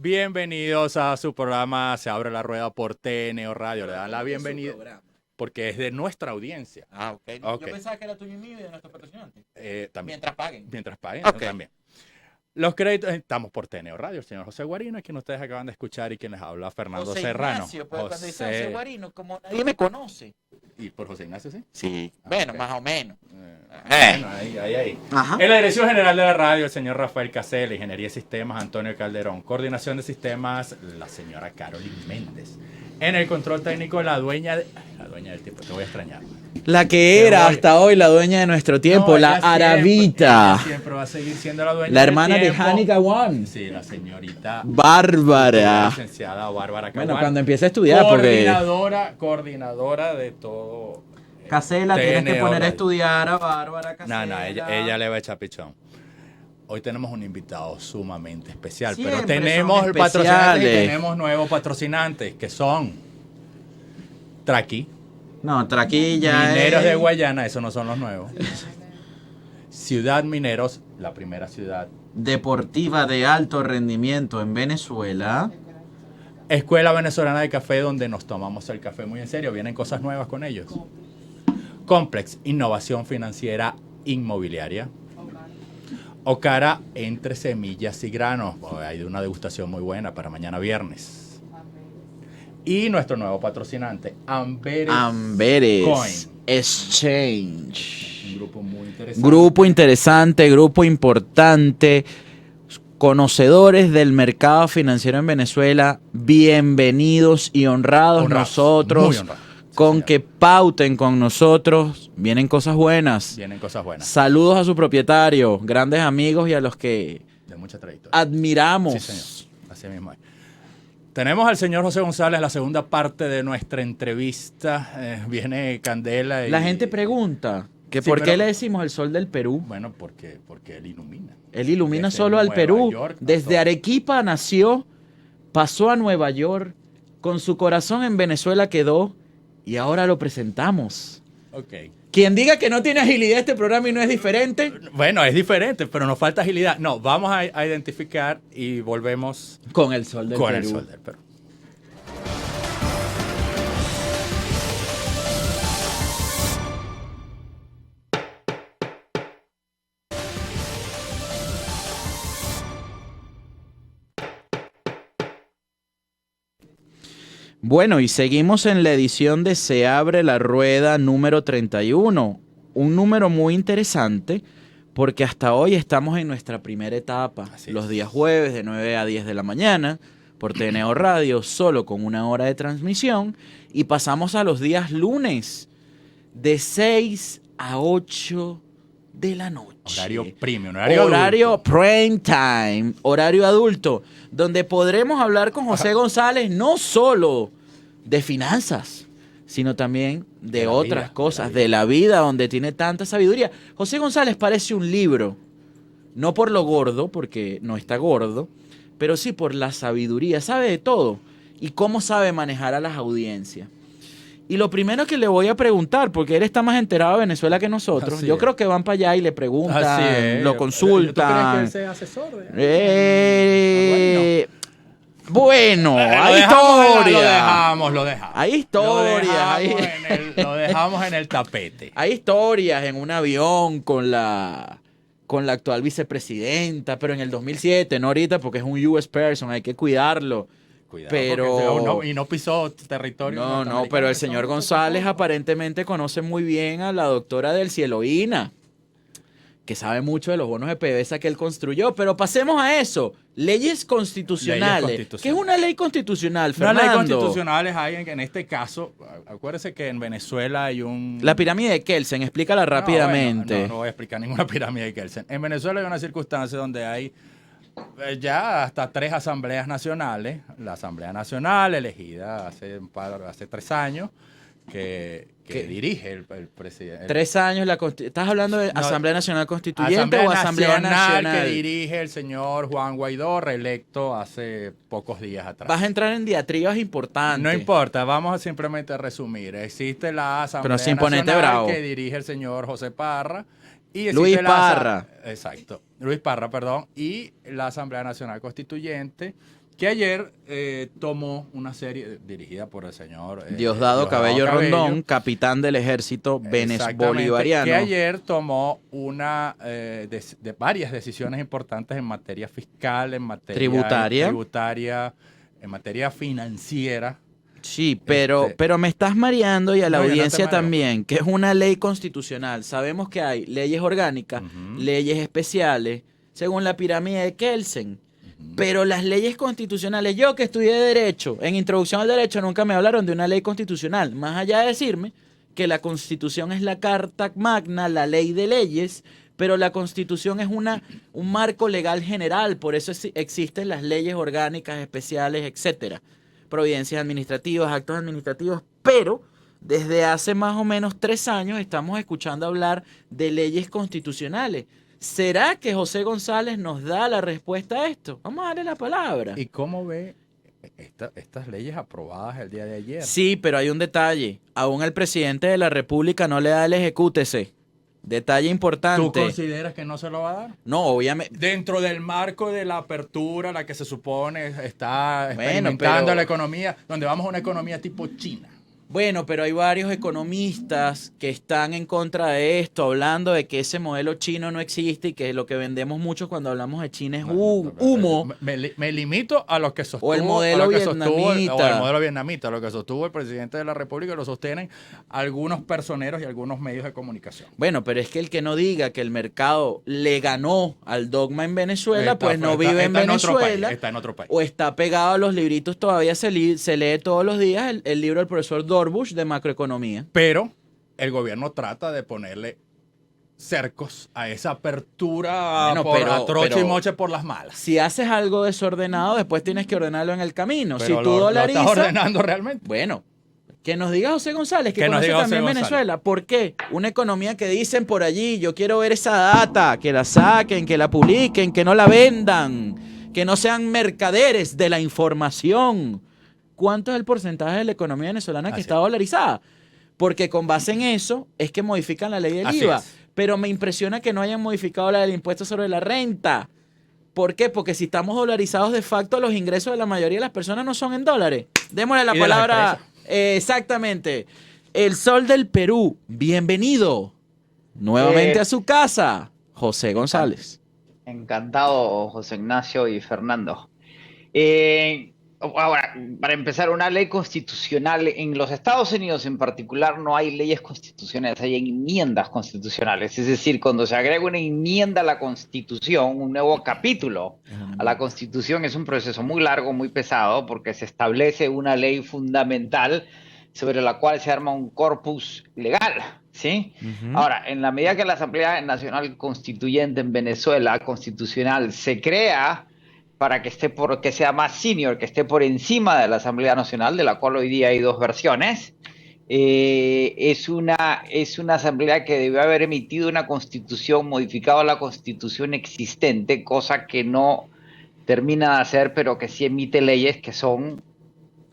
Bienvenidos a su programa Se Abre la Rueda por TNO Radio. Le dan la bienvenida porque es de nuestra audiencia. Ah, ok. Ok. Yo pensaba que era tuyo y mío y de nuestros patrocinantes. También. Mientras paguen. Mientras paguen, Ok. también. Los créditos, estamos por TNO Radio, el señor José Guarino, quien ustedes acaban de escuchar y quien les habla, Fernando José Serrano. Ignacio, pues, cuando dice José Guarino, como nadie me conoce. ¿Y por José Ignacio sí? Sí, Ah, bueno, ok. más o menos. Bueno, ahí. Ajá. En la dirección general de la radio, el señor Rafael Casella, Ingeniería de Sistemas, Antonio Calderón, Coordinación de Sistemas, la señora Carolyn Méndez. En el control técnico, la dueña del tiempo, te voy a extrañar. La que era hasta hoy la dueña de nuestro tiempo, No, la ella Aravita. siempre va a seguir siendo la dueña La del hermana de tiempo. Hanika Wan. Sí, la señorita la Bárbara. licenciada Bárbara Caguán. Bueno, cuando empiece a estudiar, porque coordinadora de todo. Casela tienes que TNO poner a Radio. estudiar a Bárbara Casela. No, ella le va a echar pichón. Hoy tenemos un invitado sumamente especial, Siempre pero tenemos son patrocinantes y especiales. tenemos nuevos patrocinantes que son Traqui, No, Traquilla. Mineros de Guayana, esos no son los nuevos. Ciudad Mineros, la primera ciudad. Deportiva de alto rendimiento en Venezuela. Escuela Venezolana de Café, donde nos tomamos el café muy en serio. Vienen cosas nuevas con ellos. Complex, Innovación Financiera Inmobiliaria. Ocara, Entre Semillas y Granos. Hay una degustación muy buena para mañana viernes. Y nuestro nuevo patrocinante, Amberes Coin. Exchange. Un grupo muy interesante. Grupo interesante, grupo importante, conocedores del mercado financiero en Venezuela, bienvenidos y honrados Honrados, nosotros, muy honrados, sí, con señor. que pauten con nosotros, vienen cosas buenas. Vienen cosas buenas, Saludos a su propietario, grandes amigos y a los que de mucha trayectoria. admiramos. Sí, señor. Así mismo es. Tenemos al señor José González, la segunda parte de nuestra entrevista. Viene Candela. La gente pregunta que Sí, por pero- qué le decimos el sol del Perú. Bueno, porque él ilumina. Él ilumina Desde solo al Nueva Perú. York, Desde todo. Arequipa nació, pasó a Nueva York, con su corazón en Venezuela quedó y ahora lo presentamos. Ok. Quien diga que no tiene agilidad este programa y no es diferente, Bueno, es diferente, pero nos falta agilidad. No, vamos a identificar y volvemos con el sol del con Perú. el sol del Perú. Bueno, y seguimos en la edición de Se Abre la Rueda número 31. Un número muy interesante porque hasta hoy estamos en nuestra primera etapa. Así Los es. días jueves de 9 a 10 de la mañana por TNO Radio, solo con 1 hora de transmisión. Y pasamos a los días lunes de 6 a 8 de la noche. Horario premium, Horario adulto. prime time, horario adulto, donde podremos hablar con José González no solo de finanzas, sino también de De la otras vida, cosas, de la vida, donde tiene tanta sabiduría. José González parece un libro, no por lo gordo, porque no está gordo, pero sí por la sabiduría, sabe de todo y cómo sabe manejar a las audiencias. Y lo primero que le voy a preguntar, porque él está más enterado de Venezuela que nosotros, Así yo es. creo que van para allá y le preguntan, Así es. lo ¿Tú consultan. crees que él sea asesor de- Bueno, hay Lo historia. Lo dejamos. Hay historias. Lo dejamos en el tapete. Hay historias en un avión con la actual vicepresidenta, pero en el 2007, no ahorita, porque es un US person, hay que cuidarlo. Cuidado, Pero- porque no pisó territorio. No, norteamericano. pero el señor González aparentemente conoce muy bien a la doctora del Cieloína, que sabe mucho de los bonos de PDVSA que él construyó. Pero pasemos a eso. Leyes constitucionales. Leyes constitucionales. ¿Qué es una ley constitucional, No Fernando? ley constitucionales hay en este caso. Acuérdese que en Venezuela hay un. La pirámide de Kelsen, explícala rápidamente. No voy a explicar ninguna pirámide de Kelsen. En Venezuela hay una circunstancia donde hay ya hasta 3 asambleas nacionales. La Asamblea Nacional, elegida hace 3 años, que dirige el presidente. 3 años, ¿estás hablando de No, Asamblea Nacional Constituyente o Asamblea Nacional? que dirige el señor Juan Guaidó, reelecto hace pocos días atrás. Vas a entrar en diatribas importantes. No importa, vamos a simplemente resumir. Existe la Asamblea Pero sin ponerte Nacional bravo. que dirige el señor José Parra. Y existe Luis la Parra. Exacto. Luis Parra, perdón. Y la Asamblea Nacional Constituyente, que ayer tomó una serie dirigida por el señor Diosdado Cabello Rondón, capitán del ejército bolivariano. Que ayer tomó de varias decisiones importantes en materia fiscal, en materia tributaria, en materia financiera. Sí, pero me estás mareando y a la audiencia también, que es una ley constitucional. Sabemos que hay leyes orgánicas, leyes especiales, según la pirámide de Kelsen. Pero las leyes constitucionales, yo que estudié Derecho, en Introducción al Derecho nunca me hablaron de una ley constitucional, más allá de decirme que la Constitución es la Carta Magna, la ley de leyes, pero la Constitución es un marco legal general, por eso existen las leyes orgánicas, especiales, etcétera, providencias administrativas, actos administrativos, pero desde hace más o menos 3 años estamos escuchando hablar de leyes constitucionales. ¿Será que José González nos da la respuesta a esto? Vamos a darle la palabra. ¿Y cómo ve estas leyes aprobadas el día de ayer? Sí, pero hay un detalle. Aún el presidente de la República no le da el ejecútese. Detalle importante. ¿Tú consideras que no se lo va a dar? No, obviamente. Dentro del marco de la apertura, la que se supone está experimentando la economía, donde vamos a una economía tipo China. Bueno, pero hay varios economistas que están en contra de esto, hablando de que ese modelo chino no existe y que lo que vendemos mucho cuando hablamos de China es humo. Me limito a lo que sostuvo. O el modelo vietnamita. O el modelo vietnamita, lo que sostuvo el presidente de la República, lo sostienen algunos personeros y algunos medios de comunicación. Bueno, pero es que el que no diga que el mercado le ganó al dogma en Venezuela, pues no vive en Venezuela. Está en otro país. O está pegado a los libritos, todavía se lee todos los días el libro del profesor Dorbush de macroeconomía. Pero el gobierno trata de ponerle cercos a esa apertura a troche y moche por las malas. Si haces algo desordenado, después tienes que ordenarlo en el camino. Pero si tú dolarizas, ¿lo estás ordenando realmente? Bueno, que nos diga José González, que conoce también Venezuela. ¿Por qué? Una economía que dicen por allí, yo quiero ver esa data, que la saquen, que la publiquen, que no la vendan, que no sean mercaderes de la información. ¿Cuánto es el porcentaje de la economía venezolana que está dolarizada? Porque con base en eso es que modifican la ley del IVA. Pero me impresiona que no hayan modificado la del impuesto sobre la renta. ¿Por qué? Porque si estamos dolarizados de facto, los ingresos de la mayoría de las personas no son en dólares. Démosle la palabra. Exactamente. El Sol del Perú, bienvenido nuevamente a su casa, José González. Encantado, José Ignacio y Fernando. Ahora, para empezar, una ley constitucional en los Estados Unidos en particular no hay leyes constitucionales, hay enmiendas constitucionales. Es decir, cuando se agrega una enmienda a la Constitución, un nuevo capítulo a la Constitución, es un proceso muy largo, muy pesado, porque se establece una ley fundamental sobre la cual se arma un corpus legal, ¿sí? Ahora, en la medida que la Asamblea Nacional Constituyente en Venezuela, constitucional, se crea para que que sea más senior, que esté por encima de la Asamblea Nacional, de la cual hoy día hay 2 versiones. Es una asamblea que debió haber emitido una constitución, modificado la constitución existente, cosa que no termina de hacer, pero que sí emite leyes que son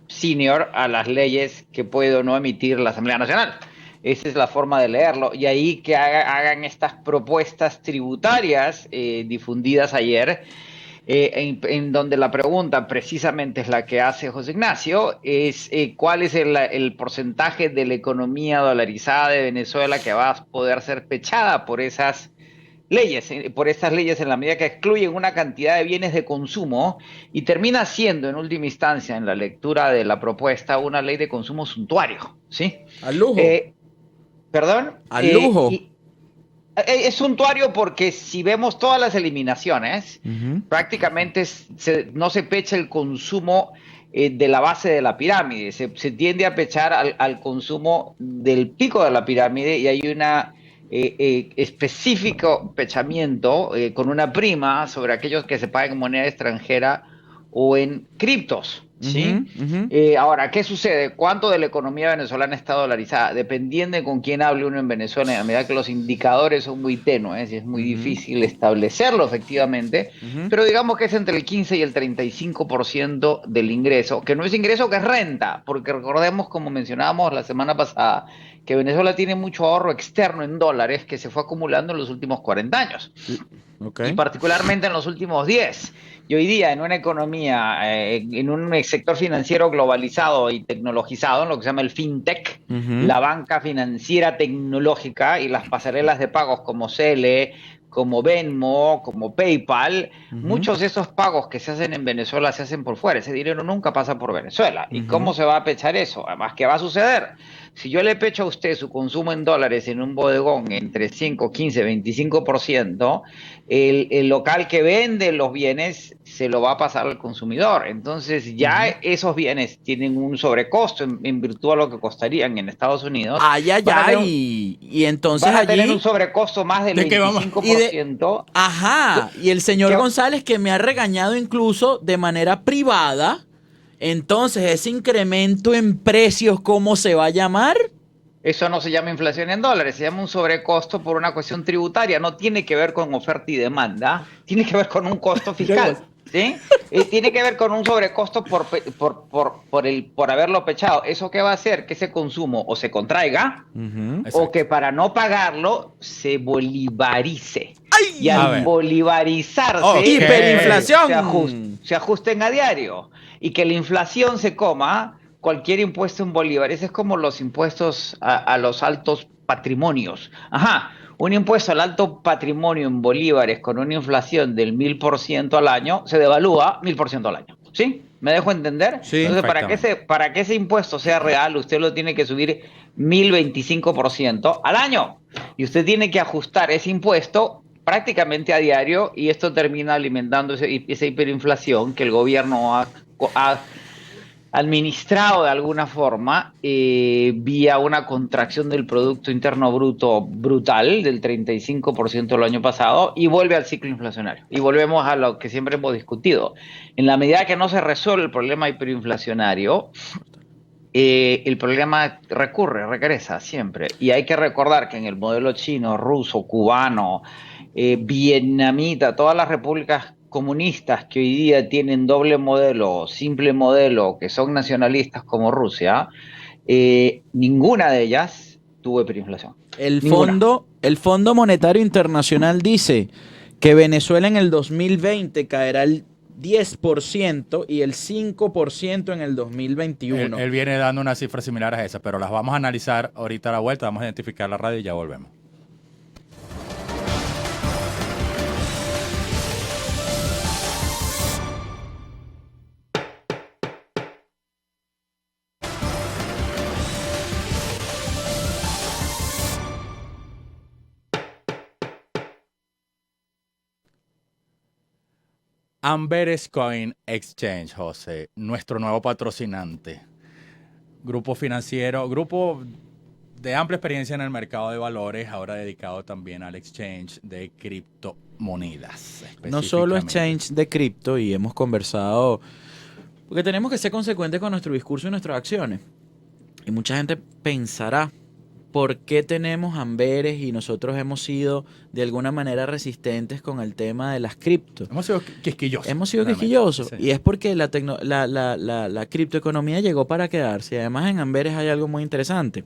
senior a las leyes que puede o no emitir la Asamblea Nacional. Esa es la forma de leerlo. Y ahí que hagan estas propuestas tributarias difundidas ayer, en donde la pregunta precisamente es la que hace José Ignacio, es cuál es el porcentaje de la economía dolarizada de Venezuela que va a poder ser pechada por esas leyes, en la medida que excluyen una cantidad de bienes de consumo y termina siendo en última instancia en la lectura de la propuesta una ley de consumo suntuario, ¿sí? Al lujo. ¿Perdón? Al lujo. Es suntuario porque si vemos todas las eliminaciones, prácticamente no se pecha el consumo de la base de la pirámide, se tiende a pechar al consumo del pico de la pirámide y hay una específico pechamiento con una prima sobre aquellos que se pagan en moneda extranjera o en criptos. ¿Sí? Ahora, ¿qué sucede? ¿Cuánto de la economía venezolana está dolarizada? Dependiendo de con quién hable uno en Venezuela, a medida que los indicadores son muy tenues y es muy difícil establecerlo efectivamente, pero digamos que es entre el 15 y el 35% del ingreso, que no es ingreso, que es renta, porque recordemos, como mencionábamos la semana pasada, que Venezuela tiene mucho ahorro externo en dólares que se fue acumulando en los últimos 40 años. Ok. y particularmente en los últimos 10. Y hoy día en una economía, en un sector financiero globalizado y tecnologizado, en lo que se llama el fintech, Ujú. la banca financiera tecnológica y las pasarelas de pagos como Cele, como Venmo, como PayPal, Ujú. muchos de esos pagos que se hacen en Venezuela se hacen por fuera. Ese dinero nunca pasa por Venezuela. ¿Y Ujú. cómo se va a pechar eso? Además, ¿qué va a suceder? Si yo le pecho a usted su consumo en dólares en un bodegón entre 5, 15, 25%, el local que vende los bienes se lo va a pasar al consumidor. Entonces ya Ujú. esos bienes tienen un sobrecosto en virtud a lo que costarían en Estados Unidos. Ay, ay, Van a tener, ay. Y entonces van a tener un allí, sobrecosto más del ¿De qué vamos? y de, 25%. ajá, y el señor Que González que me ha regañado incluso de manera privada, entonces ese incremento en precios, ¿cómo se va a llamar? eso no se llama inflación en dólares, se llama un sobrecosto por una cuestión tributaria. No tiene que ver con oferta y demanda, tiene que ver con un costo Mira fiscal. vos. ¿Sí? Tiene que ver con un sobrecosto por haberlo pechado. ¿Eso qué va a hacer? Que ese consumo o se contraiga Ujú. o que Exacto. para no pagarlo se bolivarice. Y A al ver. bolivarizarse, Ok. los precios Hiperinflación. se ajusten a diario y que la inflación se coma cualquier impuesto en bolívares. Es como los impuestos a los altos patrimonios. Ajá, un impuesto al alto patrimonio en bolívares con una inflación del 1000% al año se devalúa 1000% al año. ¿Sí? ¿Me dejo entender? Sí. Entonces, Perfectamente. para que ese impuesto sea real, usted lo tiene que subir 1025% al año. Y usted tiene que ajustar ese impuesto prácticamente a diario y esto termina alimentando esa hiperinflación que el gobierno ha administrado de alguna forma vía una contracción del Producto Interno Bruto brutal del 35% el año pasado y vuelve al ciclo inflacionario. Y volvemos a lo que siempre hemos discutido. En la medida que no se resuelve el problema hiperinflacionario, el problema regresa siempre. Y hay que recordar que en el modelo chino, ruso, cubano, vietnamita, todas las repúblicas comunistas que hoy día tienen doble modelo, simple modelo, que son nacionalistas como Rusia, ninguna de ellas tuvo hiperinflación. Ninguna. El Fondo Monetario Internacional dice que Venezuela en el 2020 caerá el 10% y el 5% en el Él, 2021. él viene dando unas cifras similares a esas, pero las vamos a analizar ahorita a la vuelta. Vamos a identificar la radio y ya volvemos. Amberes Coin Exchange, José, nuestro nuevo patrocinante. Grupo financiero, grupo de amplia experiencia en el mercado de valores, ahora dedicado también al exchange de criptomonedas. No solo Específicamente. exchange de cripto, y hemos conversado, porque tenemos que ser consecuentes con nuestro discurso y nuestras acciones. Y mucha gente pensará, ¿por qué tenemos Amberes y nosotros hemos sido de alguna manera resistentes con el tema de las cripto? Hemos sido quisquillosos. Hemos sido realmente. quisquillosos. Sí. Y es porque la criptoeconomía llegó para quedarse. Y además en Amberes hay algo muy interesante.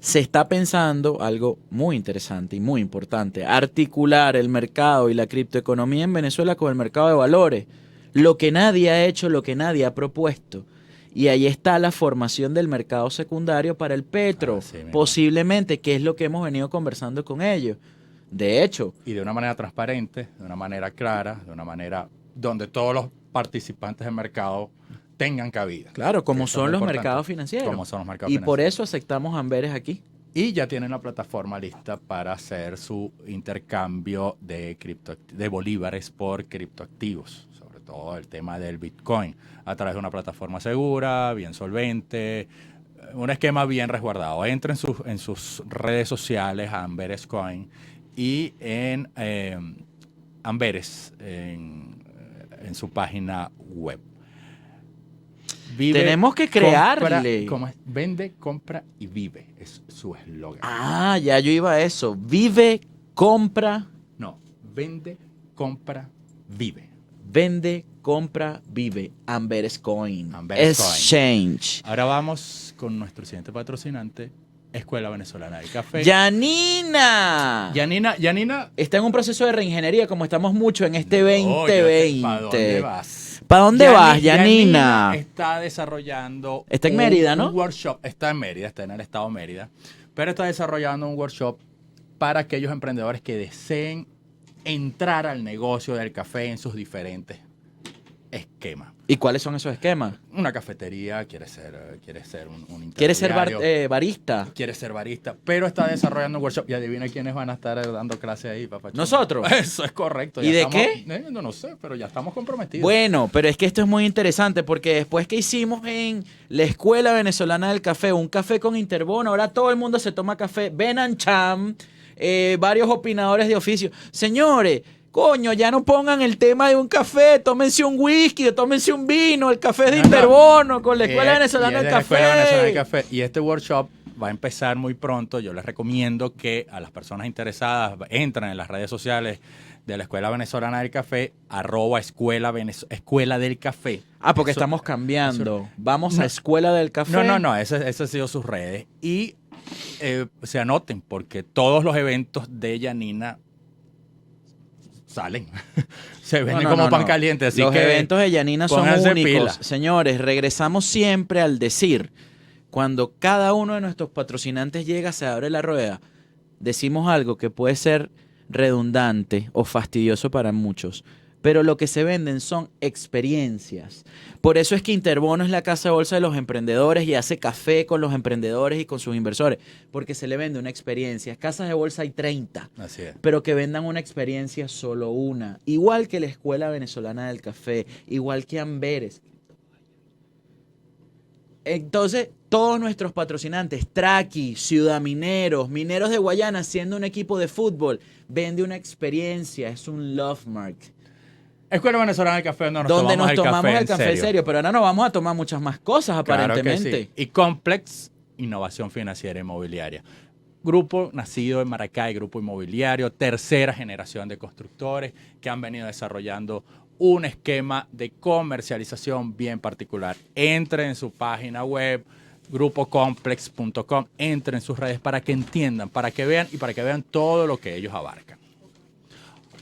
Se está pensando algo muy interesante y muy importante: articular el mercado y la criptoeconomía en Venezuela con el mercado de valores. Lo que nadie ha hecho, lo que nadie ha propuesto. Y ahí está la formación del mercado secundario para el petro, Así mismo. posiblemente, que es lo que hemos venido conversando con ellos. De hecho, Y de una manera transparente, de una manera clara, de una manera donde todos los participantes del mercado tengan cabida. claro, como Eso es son muy los importante. mercados financieros. Como son los mercados Y por financieros. eso aceptamos Amberes aquí. Y ya tienen la plataforma lista para hacer su intercambio de de bolívares por criptoactivos, sobre todo el tema del Bitcoin, a través de una plataforma segura, bien solvente, un esquema bien resguardado. Entra en sus redes sociales a Amberes Coin y en Amberes, en su página web. Vive, Tenemos que crearle. Vende, compra y vive. Es su eslogan. Ah, ya yo iba a eso. Vive, compra, No, vende, compra, vive. vende, compra, vive. Amberes Coin. Amberes Coin. Exchange. Ahora vamos con nuestro siguiente patrocinante, Escuela Venezolana del Café. ¡Yanina! Yanina. Está en un proceso de reingeniería, como estamos mucho en este 2020. ¿Para dónde vas? ¿Para dónde vas, Yanina? Está desarrollando. Está en Mérida, ¿no? Un workshop. Está en Mérida, está en el estado de Mérida. Pero está desarrollando un workshop para aquellos emprendedores que deseen entrar al negocio del café en sus diferentes esquemas. ¿Y cuáles son esos esquemas? Una cafetería, quiere ser un ¿Quieres ser intermediario, barista? quiere ser barista, pero está desarrollando un workshop y adivina quiénes van a estar dando clases ahí, papá. ¿Nosotros? Eso es correcto. ¿Y de qué? No sé, pero ya estamos comprometidos. Bueno, pero es que esto es muy interesante porque después que hicimos en la Escuela Venezolana del Café, un café con Interbono, ahora todo el mundo se toma café. Benancham, varios opinadores de oficio. Señores, coño, ya no pongan el tema de un café, tómense un whisky, tómense un vino, el café es de Interbono, con la Escuela Venezolana del Café. Escuela Venezolana del Café. Y este workshop va a empezar muy pronto. Yo les recomiendo que a las personas interesadas entren en las redes sociales de la Escuela Venezolana del Café, @Escuela del Café. Ah, porque estamos cambiando. Vamos a Escuela del Café. No, ese han sido sus redes. Y se anoten, porque todos los eventos de Yanina salen. Se venden como pan caliente. Así los que eventos de Yanina son pónganse únicos. pila. Señores, regresamos siempre al decir, cuando cada uno de nuestros patrocinantes llega, se abre la rueda, decimos algo que puede ser redundante o fastidioso para muchos, pero lo que se venden son experiencias. Por eso es que Interbono es la casa de bolsa de los emprendedores y hace café con los emprendedores y con sus inversores, porque se le vende una experiencia. Casas de bolsa hay 30, Así es. pero que vendan una experiencia solo una. Igual que la Escuela Venezolana del Café, igual que Amberes. Entonces, todos nuestros patrocinantes, Traqui, Ciudad Mineros, Mineros de Guayana, siendo un equipo de fútbol, vende una experiencia, es un love mark. Escuela Venezolana del Café, donde Donde nos tomamos tomamos el café en serio, pero ahora nos vamos a tomar muchas más cosas, Claro aparentemente. que sí. Y Complex, innovación financiera e inmobiliaria. Grupo nacido en Maracay, grupo inmobiliario, tercera generación de constructores que han venido desarrollando un esquema de comercialización bien particular. Entren en su página web, grupocomplex.com, entren en sus redes para que entiendan, para que vean y para que vean todo lo que ellos abarcan.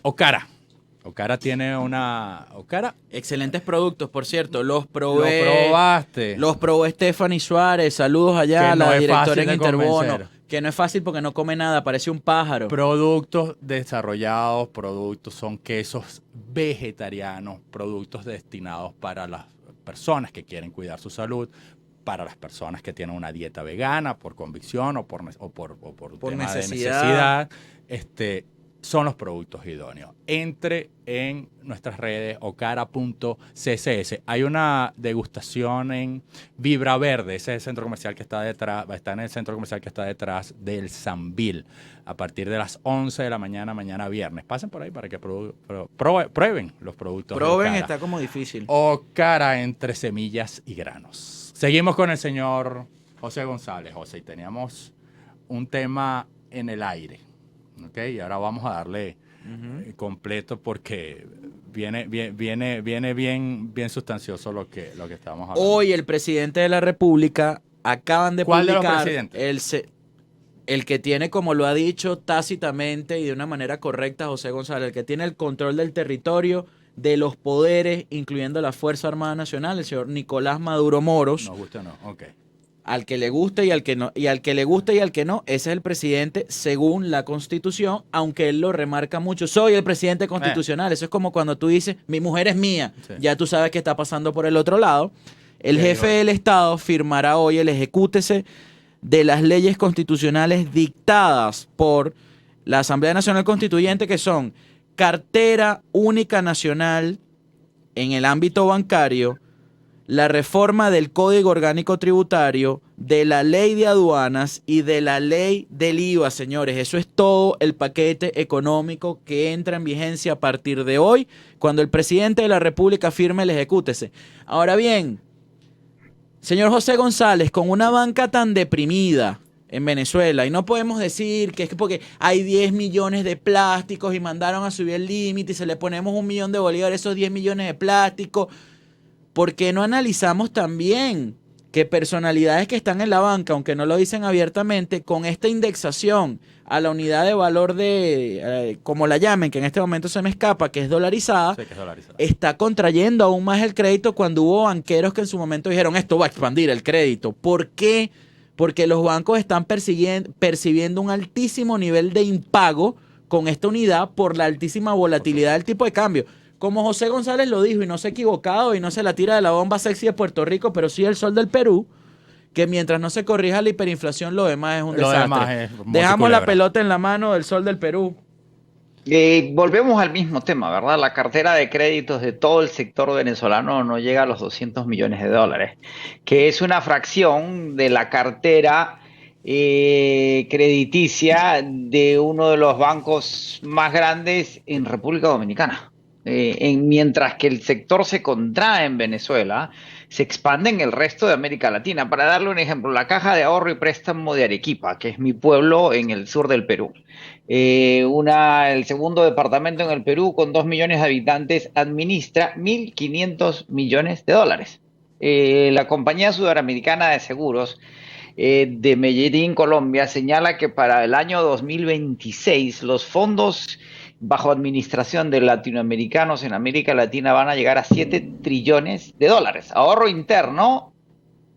Okara tiene Okara. Excelentes productos, por cierto. Los Lo probé. probaste. Los probó Stephanie Suárez. Saludos allá Que a la no es directora fácil en de Interbono. convencer. Que no es fácil porque no come nada, parece un pájaro. Productos desarrollados, son quesos vegetarianos, productos destinados para las personas que quieren cuidar su salud, para las personas que tienen una dieta vegana por convicción o por tema necesidad. de necesidad. Son los productos idóneos. Entre en nuestras redes okara.ccs. Hay una degustación en Vibra Verde, ese es el centro comercial que está detrás, está en el centro comercial que está detrás del Sambil, a partir de las 11 de la mañana viernes. Pasen por ahí para que prueben los productos. Proben, de está como difícil. Okara, entre semillas y granos. Seguimos con el señor José González. José, y teníamos un tema en el aire. Okay, y ahora vamos a darle completo porque viene bien sustancioso lo que estamos hablando. Hoy el presidente de la República acaban de ¿Cuál de los publicar presidentes? el que tiene, como lo ha dicho tácitamente y de una manera correcta José González, el que tiene el control del territorio, de los poderes, incluyendo la Fuerza Armada Nacional, el señor Nicolás Maduro Moros. ¿Nos gusta o no? Ok. Al que le guste y al que no, y al que le guste y al que no, ese es el presidente según la Constitución, aunque él lo remarca mucho. Soy el presidente constitucional. Eso es como cuando tú dices, mi mujer es mía. Sí. Ya tú sabes que está pasando por el otro lado. El jefe del Estado firmará hoy el ejecútese de las leyes constitucionales dictadas por la Asamblea Nacional Constituyente, que son Cartera Única Nacional en el ámbito bancario, la reforma del Código Orgánico Tributario, de la Ley de Aduanas y de la Ley del IVA, señores. Eso es todo el paquete económico que entra en vigencia a partir de hoy, cuando el presidente de la República firme el ejecútese. Ahora bien, señor José González, con una banca tan deprimida en Venezuela, y no podemos decir que es porque hay 10 millones de plásticos y mandaron a subir el límite y se le ponemos 1 millón de bolívares a esos 10 millones de plásticos, ¿por qué no analizamos también que personalidades que están en la banca, aunque no lo dicen abiertamente, con esta indexación a la unidad de valor de, como la llamen, que en este momento se me escapa, que es dolarizada, Sí, que es dolarizado. está contrayendo aún más el crédito cuando hubo banqueros que en su momento dijeron esto va a expandir el crédito. ¿Por qué? Porque los bancos están percibiendo un altísimo nivel de impago con esta unidad por la altísima volatilidad del tipo de cambio. Como José González lo dijo y no se ha equivocado y no se la tira de la bomba sexy de Puerto Rico, pero sí el sol del Perú, que mientras no se corrija la hiperinflación, lo demás es un Lo desastre. demás es Dejamos la mochiculebra. pelota en la mano del sol del Perú. Volvemos al mismo tema, ¿verdad? La cartera de créditos de todo el sector venezolano no llega a los 200 millones de dólares, que es una fracción de la cartera crediticia de uno de los bancos más grandes en República Dominicana. Mientras que el sector se contrae en Venezuela, se expande en el resto de América Latina. Para darle un ejemplo, la Caja de Ahorro y Préstamo de Arequipa, que es mi pueblo en el sur del Perú, el segundo departamento en el Perú con 2 millones de habitantes, administra 1.500 millones de dólares. La compañía sudamericana de seguros de Medellín, Colombia, señala que para el año 2026 los fondos bajo administración de latinoamericanos en América Latina van a llegar a 7 trillones de dólares. Ahorro interno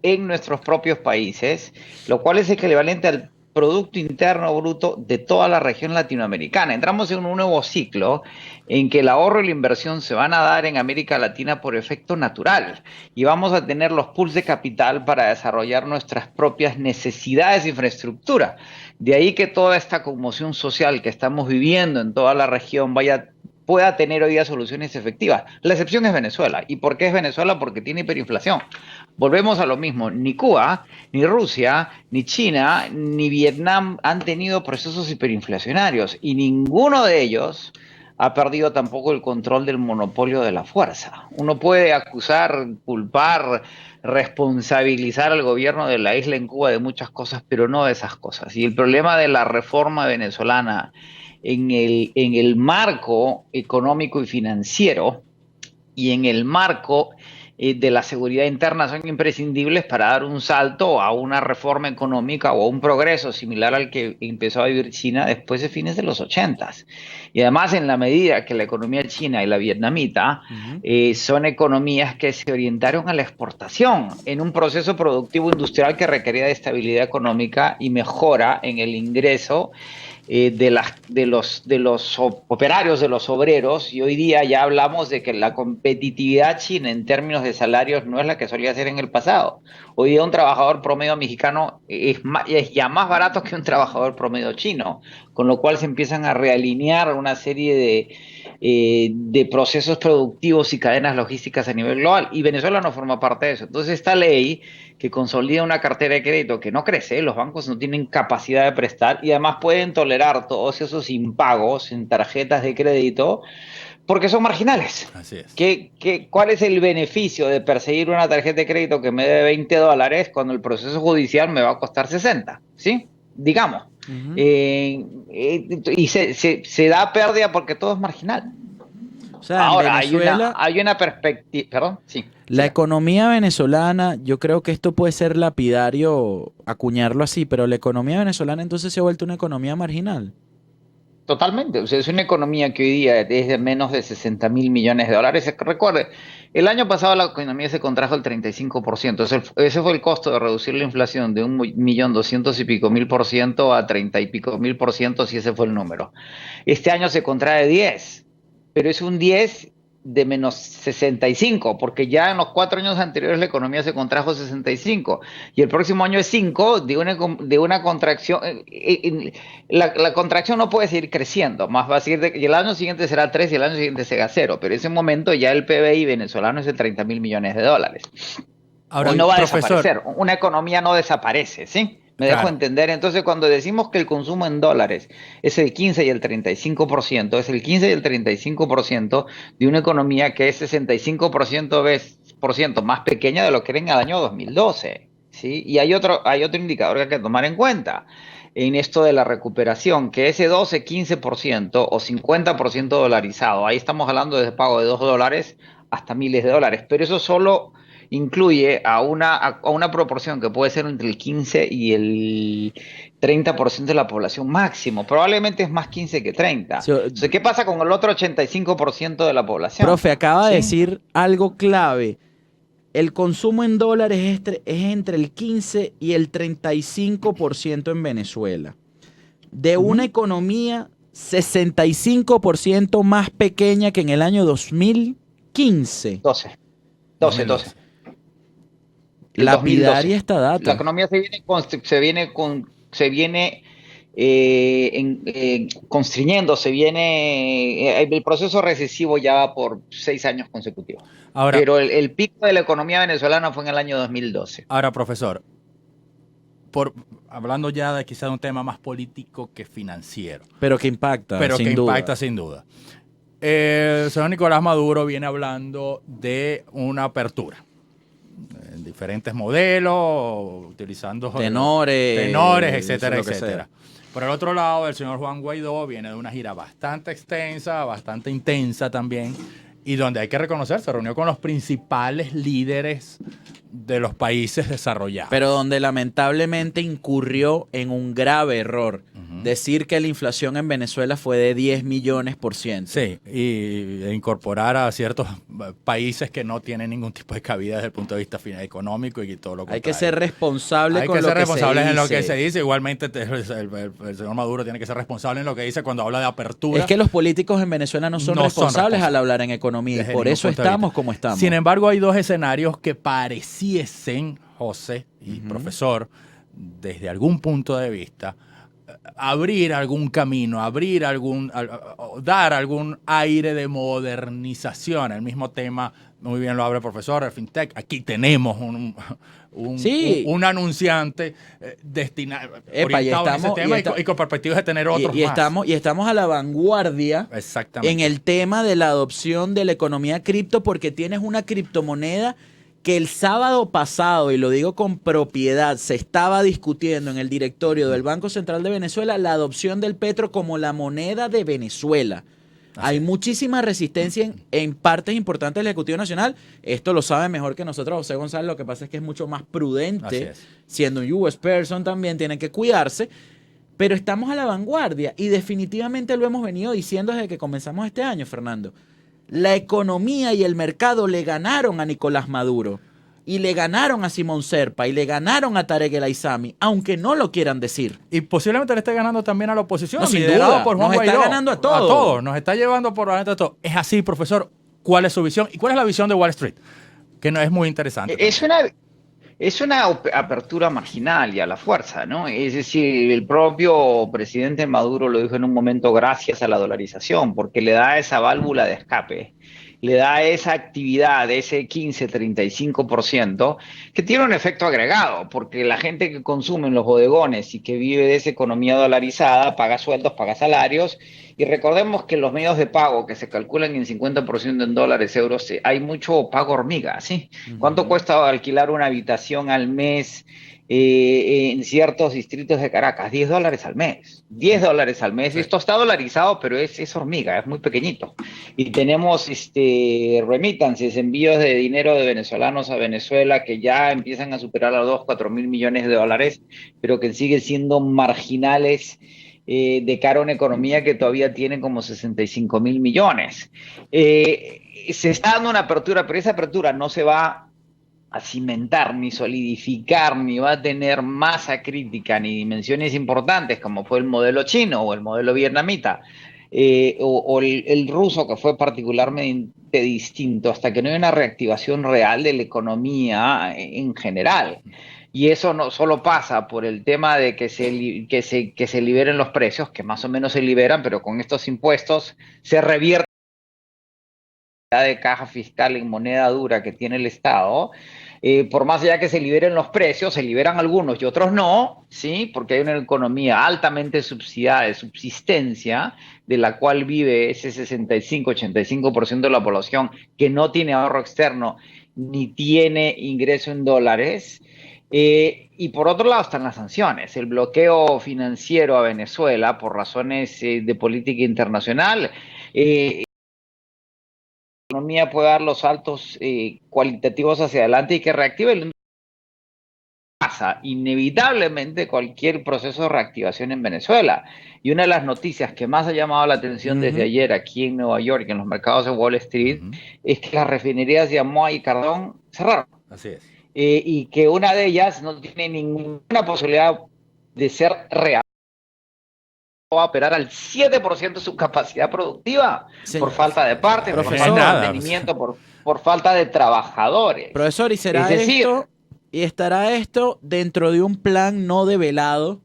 en nuestros propios países, lo cual es equivalente al Producto Interno Bruto de toda la región latinoamericana. Entramos en un nuevo ciclo en que el ahorro y la inversión se van a dar en América Latina por efecto natural y vamos a tener los pools de capital para desarrollar nuestras propias necesidades de infraestructura. De ahí que toda esta conmoción social que estamos viviendo en toda la región pueda tener hoy día soluciones efectivas. La excepción es Venezuela. ¿Y por qué es Venezuela? Porque tiene hiperinflación. Volvemos a lo mismo. Ni Cuba, ni Rusia, ni China, ni Vietnam han tenido procesos hiperinflacionarios y ninguno de ellos ha perdido tampoco el control del monopolio de la fuerza. Uno puede acusar, culpar, responsabilizar al gobierno de la isla en Cuba de muchas cosas, pero no de esas cosas. Y el problema de la reforma venezolana en el marco económico y financiero y en el marco de la seguridad interna son imprescindibles para dar un salto a una reforma económica o a un progreso similar al que empezó a vivir China después de fines de los 80s. Y además, en la medida que la economía china y la vietnamita son economías que se orientaron a la exportación en un proceso productivo industrial que requería de estabilidad económica y mejora en el ingreso de los operarios, de los obreros, y hoy día ya hablamos de que la competitividad china en términos de salarios no es la que solía ser en el pasado. Hoy día un trabajador promedio mexicano es ya más barato que un trabajador promedio chino, con lo cual se empiezan a realinear una serie de procesos productivos y cadenas logísticas a nivel global, y Venezuela no forma parte de eso. Entonces esta ley que consolida una cartera de crédito que no crece, los bancos no tienen capacidad de prestar y además pueden tolerar todos esos impagos en tarjetas de crédito porque son marginales. Así es. ¿Cuál es el beneficio de perseguir una tarjeta de crédito que me debe $20 cuando el proceso judicial me va a costar 60? ¿Sí? Digamos. Y se da pérdida porque todo es marginal. O sea, ahora, en Venezuela, hay una perspectiva. Perdón, sí. la economía venezolana, yo creo que esto puede ser lapidario acuñarlo así, pero la economía venezolana entonces se ha vuelto una economía marginal. Totalmente. O sea, es una economía que hoy día es de menos de 60.000 millones de dólares. Recuerde, el año pasado la economía se contrajo el 35%. Ese fue el costo de reducir la inflación de 1.200.000% a 30 y pico mil por ciento, si ese fue el número. Este año se contrae 10, pero es un 10 de menos 65, porque ya en los 4 años anteriores la economía se contrajo 65 y el próximo año es 5 de una contracción. La contracción no puede seguir creciendo, más va a seguir y el año siguiente será 3 y el año siguiente será 0, pero en ese momento ya el PBI venezolano es de 30.000 millones de dólares. Ahora, Hoy no va a profesor, desaparecer, una economía no desaparece, ¿sí? Me dejo Claro. entender. Entonces, cuando decimos que el consumo en dólares es el 15 y el 35%, es el 15 y el 35% de una economía que es 65% más pequeña de lo que era en el año 2012, ¿sí? Y hay otro indicador que hay que tomar en cuenta en esto de la recuperación, que ese 12, 15% o 50% dolarizado, ahí estamos hablando de pago de $2 hasta miles de dólares, pero eso solo incluye a una proporción que puede ser entre el 15 y el 30% de la población máximo. Probablemente es más 15 que 30. Sí, Entonces, ¿qué pasa con el otro 85% de la población? profe, acaba de ¿Sí? decir algo clave. El consumo en dólares es entre el 15 y el 35% en Venezuela. De una economía 65% más pequeña que en el año 2015. 12. 12. El Lapidaria 2012. esta La data. economía se viene constriñendo, el proceso recesivo ya va por 6 años consecutivos. Ahora, Pero el pico de la economía venezolana fue en el año 2012. ahora, profesor, hablando ya de quizás de un tema más político que financiero, Pero que impacta, pero sin que duda. impacta sin duda. El señor Nicolás Maduro viene hablando de una apertura en diferentes modelos, utilizando Tenores, etcétera, lo que etcétera. Por el otro lado, el señor Juan Guaidó viene de una gira bastante extensa, bastante intensa también, y donde hay que reconocer, se reunió con los principales líderes de los países desarrollados. Pero donde lamentablemente incurrió en un grave error. Decir que la inflación en Venezuela fue de 10 millones%. Sí, e incorporar a ciertos países que no tienen ningún tipo de cabida desde el punto de vista económico y todo lo contrario. Hay que ser responsable Hay con que lo ser que responsables se en lo que dice. se dice. Igualmente, el señor Maduro tiene que ser responsable en lo que dice cuando habla de apertura. Es que los políticos en Venezuela no son responsables al hablar en economía. Y desde por ningún eso punto de estamos vista. como estamos. Sin embargo, hay dos escenarios que pareciesen, José y profesor, desde algún punto de vista, abrir algún camino, dar algún aire de modernización. El mismo tema, muy bien lo habla el profesor, el FinTech. Aquí tenemos un anunciante orientado en ese tema y con perspectivas de tener otros más. Y estamos a la vanguardia Exactamente. en el tema de la adopción de la economía cripto, porque tienes una criptomoneda que el sábado pasado, y lo digo con propiedad, se estaba discutiendo en el directorio del Banco Central de Venezuela la adopción del petro como la moneda de Venezuela. Hay muchísima resistencia en partes importantes del Ejecutivo Nacional. Esto lo sabe mejor que nosotros José González. Lo que pasa es que es mucho más prudente. Siendo un US person también tienen que cuidarse. Pero estamos a la vanguardia y definitivamente lo hemos venido diciendo desde que comenzamos este año, Fernando. La economía y el mercado le ganaron a Nicolás Maduro y le ganaron a Simón Serpa y le ganaron a Tarek El Aissami, aunque no lo quieran decir. Y posiblemente le esté ganando también a la oposición, No, sin liderado duda. por Juan Nos está Guaidó. ganando a todos. A todos, nos está llevando por delante a todos. Es así, profesor. ¿Cuál es su visión? ¿Y cuál es la visión de Wall Street? Que no es muy interesante. Es una apertura marginal y a la fuerza, ¿no? Es decir, el propio presidente Maduro lo dijo en un momento gracias a la dolarización, porque le da esa válvula de escape, le da esa actividad, ese 15-35%, que tiene un efecto agregado, porque la gente que consume en los bodegones y que vive de esa economía dolarizada paga sueldos, paga salarios, y recordemos que los medios de pago que se calculan en 50% en dólares, euros, hay mucho pago hormiga, ¿sí? ¿Cuánto cuesta alquilar una habitación al mes en ciertos distritos de Caracas? $10 al mes. $10 al mes. Sí. Esto está dolarizado, pero es hormiga, es muy pequeñito. Y tenemos remittances, envíos de dinero de venezolanos a Venezuela que ya empiezan a superar a 2-4 mil millones de dólares, pero que siguen siendo marginales de cara a una economía que todavía tiene como 65 mil millones. Se está dando una apertura, pero esa apertura no se va a cimentar, ni solidificar, ni va a tener masa crítica, ni dimensiones importantes, como fue el modelo chino o el modelo vietnamita, o el ruso, que fue particularmente distinto, hasta que no hay una reactivación real de la economía en general. Y eso no solo pasa por el tema de que se liberen los precios, que más o menos se liberan, pero con estos impuestos se revierte la de caja fiscal en moneda dura que tiene el Estado. Por más allá que se liberen los precios, se liberan algunos y otros no, ¿sí? Porque hay una economía altamente subsidiada de subsistencia, de la cual vive ese 65-85% de la población que no tiene ahorro externo ni tiene ingreso en dólares. Y por otro lado están las sanciones, el bloqueo financiero a Venezuela por razones de política internacional. economía puede dar los saltos cualitativos hacia adelante y que reactive el pasa inevitablemente cualquier proceso de reactivación en Venezuela. Y una de las noticias que más ha llamado la atención desde ayer aquí en Nueva York, en los mercados de Wall Street, es que las refinerías de Amoa y Cardón cerraron. Así es. Y que una de ellas no tiene ninguna posibilidad de ser real. Va a operar al 7% de su capacidad productiva por falta de partes, por Profesor, falta de mantenimiento, por falta de trabajadores. Profesor, ¿y será Es decir, esto, y estará esto dentro de un plan no develado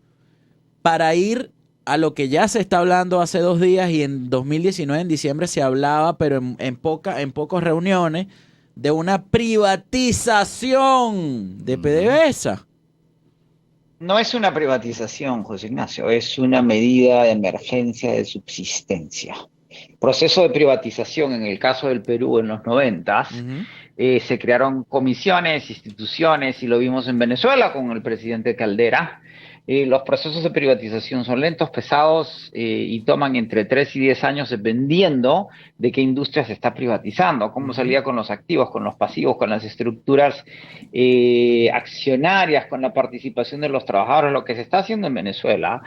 para ir a lo que ya se está hablando hace 2 días y en 2019, en diciembre, se hablaba, pero en pocas reuniones, de una privatización de PDVSA? no es una privatización, José Ignacio, es una medida de emergencia de subsistencia. Proceso de privatización en el caso del Perú en los 90, se crearon comisiones, instituciones, y lo vimos en Venezuela con el presidente Caldera. Los procesos de privatización son lentos, pesados y toman entre 3 y 10 años dependiendo de qué industria se está privatizando, cómo salía con los activos, con los pasivos, con las estructuras accionarias, con la participación de los trabajadores. Lo que se está haciendo en Venezuela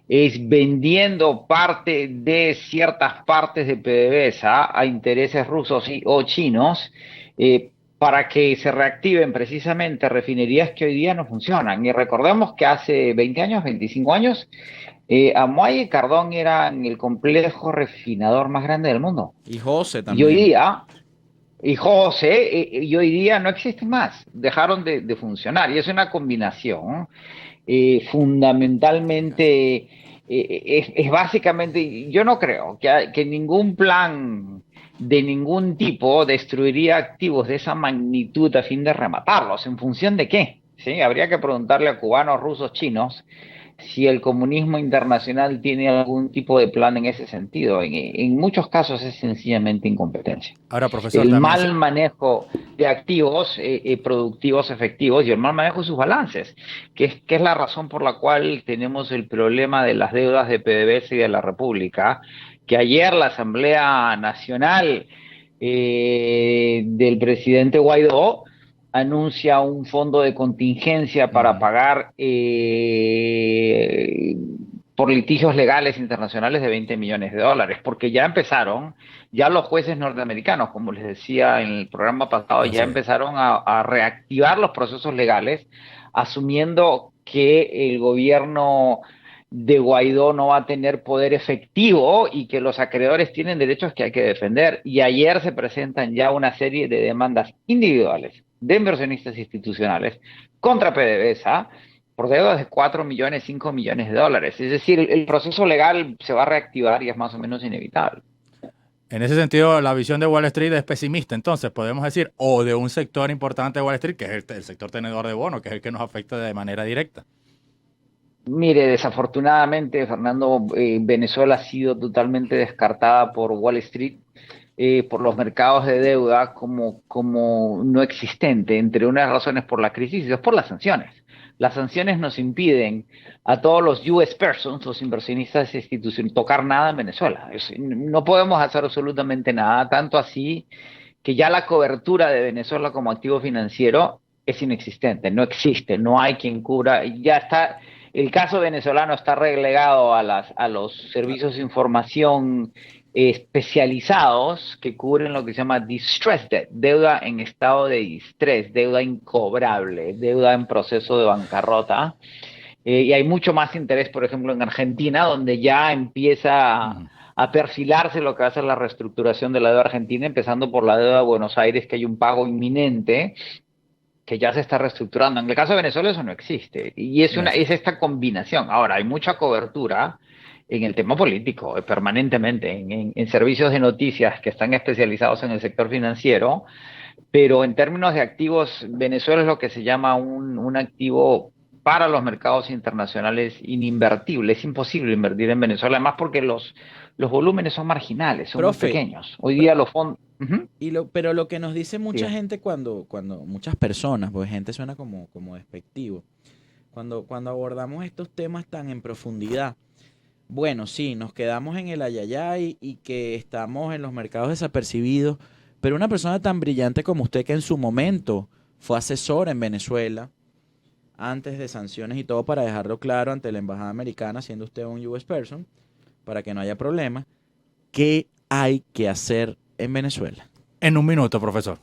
es vendiendo parte de ciertas partes de PDVSA a intereses rusos o chinos, para que se reactiven precisamente refinerías que hoy día no funcionan. Y recordemos que hace 20 años, 25 años, Amoa y Cardón eran el complejo refinador más grande del mundo. Y José Y también. hoy día, y hoy día no existen más, dejaron de funcionar. Y es una combinación fundamentalmente, es básicamente, yo no creo que ningún plan de ningún tipo destruiría activos de esa magnitud a fin de rematarlos. ¿En función de qué? ¿Sí? Habría que preguntarle a cubanos, rusos, chinos si el comunismo internacional tiene algún tipo de plan en ese sentido. En muchos casos es sencillamente incompetencia. Ahora, profesor, El también mal manejo de activos productivos efectivos y el mal manejo de sus balances, que es la razón por la cual tenemos el problema de las deudas de PDVSA y de la República, que ayer la Asamblea Nacional del presidente Guaidó anuncia un fondo de contingencia para pagar por litigios legales internacionales de $20 millones, porque ya empezaron, ya los jueces norteamericanos, como les decía en el programa pasado, ya empezaron a reactivar los procesos legales, asumiendo que el gobierno de Guaidó no va a tener poder efectivo y que los acreedores tienen derechos que hay que defender. Y ayer se presentan ya una serie de demandas individuales de inversionistas institucionales contra PDVSA por deudas de 4 millones, 5 millones de dólares. Es decir, el proceso legal se va a reactivar y es más o menos inevitable. en ese sentido, la visión de Wall Street es pesimista, entonces podemos decir, o de un sector importante de Wall Street, que es el sector tenedor de bonos, que es el que nos afecta de manera directa. Mire, desafortunadamente, Fernando, Venezuela ha sido totalmente descartada por Wall Street, por los mercados de deuda como no existente, entre unas razones por la crisis y dos por las sanciones. Las sanciones nos impiden a todos los US persons, los inversionistas institucionales, tocar nada en Venezuela. No podemos hacer absolutamente nada, tanto así que ya la cobertura de Venezuela como activo financiero es inexistente, no existe, no hay quien cubra, ya está. El caso venezolano está relegado a los servicios de información especializados que cubren lo que se llama distress debt, deuda en estado de distrés, deuda incobrable, deuda en proceso de bancarrota. Y hay mucho más interés, por ejemplo, en Argentina, donde ya empieza a perfilarse lo que va a ser la reestructuración de la deuda argentina, empezando por la deuda de Buenos Aires, que hay un pago inminente que ya se está reestructurando. En el caso de Venezuela eso no existe. Y es esta combinación. Ahora, hay mucha cobertura en el tema político, permanentemente, en servicios de noticias que están especializados en el sector financiero, pero en términos de activos, Venezuela es lo que se llama un activo para los mercados internacionales ininvertible. Es imposible invertir en Venezuela, además porque los volúmenes son marginales, son muy pequeños. Hoy día los fondos... Pero lo que nos dice mucha gente cuando muchas personas, porque gente suena como despectivo, cuando abordamos estos temas tan en profundidad, bueno, sí, nos quedamos en el ayayay y que estamos en los mercados desapercibidos, pero una persona tan brillante como usted que en su momento fue asesor en Venezuela, antes de sanciones y todo, para dejarlo claro ante la embajada americana, siendo usted un US person, para que no haya problema, ¿qué hay que hacer en Venezuela? En un minuto, profesor.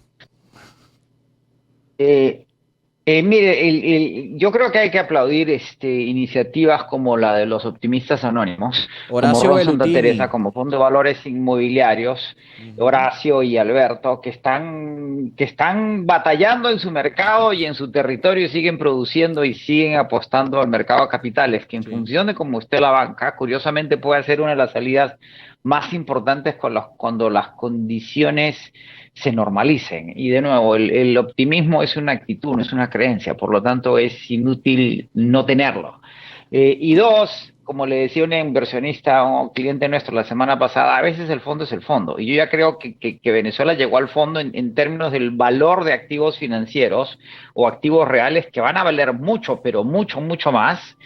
Mire, yo creo que hay que aplaudir iniciativas como la de los optimistas anónimos, Horacio como Ron Santa Bellutini. Teresa, como Fondo de Valores Inmobiliarios, Horacio y Alberto, que están batallando en su mercado y en su territorio y siguen produciendo y siguen apostando al mercado de capitales, que en Sí. función de cómo esté la banca, curiosamente puede ser una de las salidas más importantes cuando las condiciones se normalicen. Y de nuevo, el optimismo es una actitud, no es una creencia, por lo tanto es inútil no tenerlo. Y dos, como le decía una inversionista o un cliente nuestro la semana pasada, a veces el fondo es el fondo. Y yo ya creo que Venezuela llegó al fondo en términos del valor de activos financieros o activos reales que van a valer mucho, pero mucho, mucho más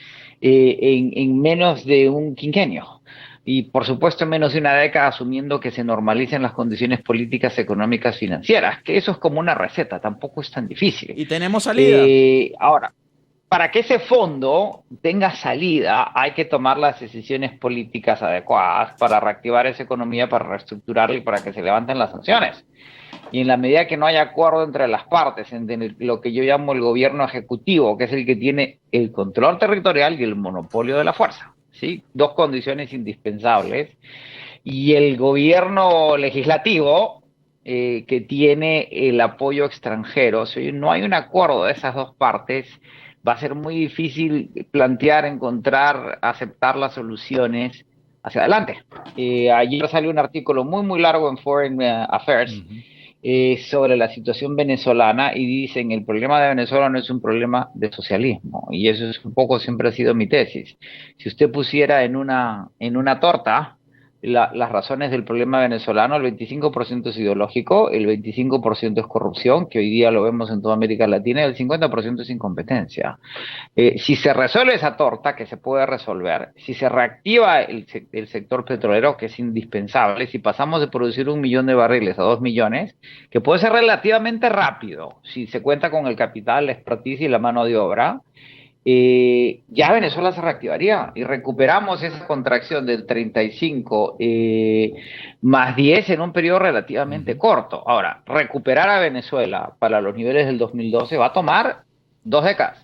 en menos de un quinquenio. Y por supuesto en menos de una década, asumiendo que se normalicen las condiciones políticas, económicas, financieras, que eso es como una receta, tampoco es tan difícil. ¿Y tenemos salida? Ahora, para que ese fondo tenga salida, hay que tomar las decisiones políticas adecuadas para reactivar esa economía, para reestructurarla y para que se levanten las sanciones. Y en la medida que no haya acuerdo entre las partes, entre lo que yo llamo el gobierno ejecutivo, que es el que tiene el control territorial y el monopolio de la fuerza, ¿sí? Dos condiciones indispensables. Y el gobierno legislativo, que tiene el apoyo extranjero, si no hay un acuerdo de esas dos partes, va a ser muy difícil plantear, encontrar, aceptar las soluciones hacia adelante. Ayer salió un artículo muy, muy largo en Foreign Affairs sobre la situación venezolana y dicen el problema de Venezuela no es un problema de socialismo, y eso es un poco, siempre ha sido mi tesis. Si usted pusiera en una torta las razones del problema venezolano, el 25% es ideológico, el 25% es corrupción, que hoy día lo vemos en toda América Latina, y el 50% es incompetencia. Si se resuelve esa torta, que se puede resolver, si se reactiva el sector petrolero, que es indispensable, si pasamos de producir 1 millón de barriles a 2 millones, que puede ser relativamente rápido, si se cuenta con el capital, la expertise y la mano de obra, ya Venezuela se reactivaría y recuperamos esa contracción del 35 más 10 en un periodo relativamente corto. Ahora, recuperar a Venezuela para los niveles del 2012 va a tomar 2 décadas.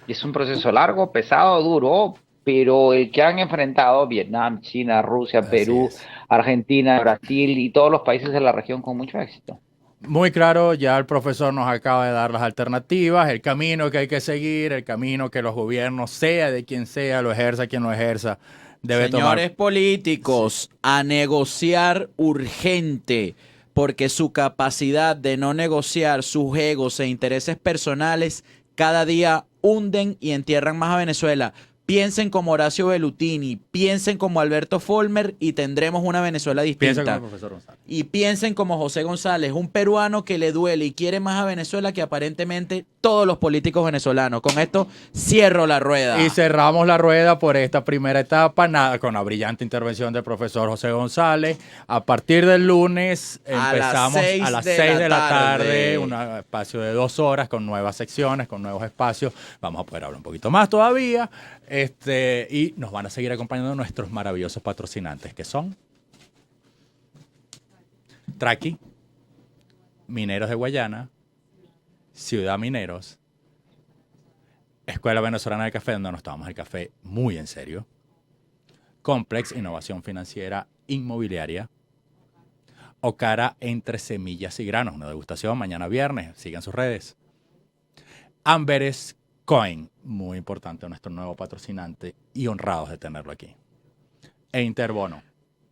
Y es un proceso largo, pesado, duro, pero el que han enfrentado Vietnam, China, Rusia, Perú, Argentina, Brasil y todos los países de la región con mucho éxito. Muy claro, ya el profesor nos acaba de dar las alternativas, el camino que hay que seguir, el camino que los gobiernos, sea de quien sea, lo ejerza quien lo ejerza, debe Señores tomar. políticos, a negociar urgente, porque su capacidad de no negociar, sus egos e intereses personales cada día hunden y entierran más a Venezuela. Piensen como Horacio Bellutini, piensen como Alberto Folmer y tendremos una Venezuela Piensa distinta. como el profesor González. Y piensen como José González, un peruano que le duele y quiere más a Venezuela que aparentemente todos los políticos venezolanos. Con esto cierro la rueda. Y cerramos la rueda por esta primera etapa, con la brillante intervención del profesor José González. A partir del lunes empezamos a las 6 de la tarde, un espacio de 2 horas con nuevas secciones, con nuevos espacios. Vamos a poder hablar un poquito más todavía. Y nos van a seguir acompañando nuestros maravillosos patrocinantes, que son Traqui, Mineros de Guayana, Ciudad Mineros, Escuela Venezolana de Café, donde nos tomamos el café muy en serio, Complex, Innovación Financiera Inmobiliaria, Ocara, Entre Semillas y Granos, una degustación mañana viernes, sigan sus redes, Amberes Coin, muy importante, nuestro nuevo patrocinante y honrados de tenerlo aquí, e Interbono.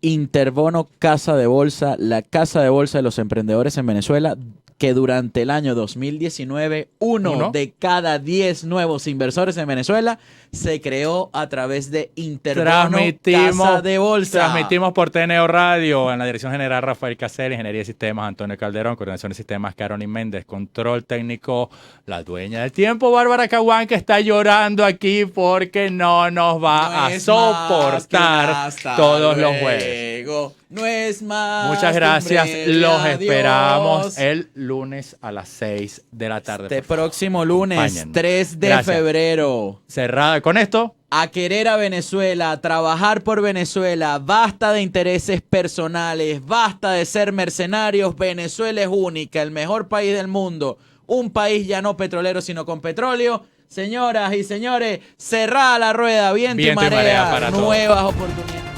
Interbono Casa de Bolsa, la casa de bolsa de los emprendedores en Venezuela. que durante el año 2019, uno de cada 10 nuevos inversores en Venezuela se creó a través de Interbono Casa de Bolsa. Transmitimos por TNO Radio, en la dirección general Rafael Casel, Ingeniería de Sistemas Antonio Calderón, Coordinación de Sistemas Carolyn Méndez, Control Técnico la dueña del tiempo, Bárbara Caguán, que está llorando aquí porque no nos va a soportar todos los jueves. No es más. Muchas gracias. Los esperamos el lunes a las 6 de la tarde. Este próximo lunes, 3 de febrero. Cerrada con esto. A querer a Venezuela, a trabajar por Venezuela. Basta de intereses personales, basta de ser mercenarios. Venezuela es única, el mejor país del mundo. Un país ya no petrolero, sino con petróleo. Señoras y señores, cerrada la rueda, viento y marea para nuevas oportunidades.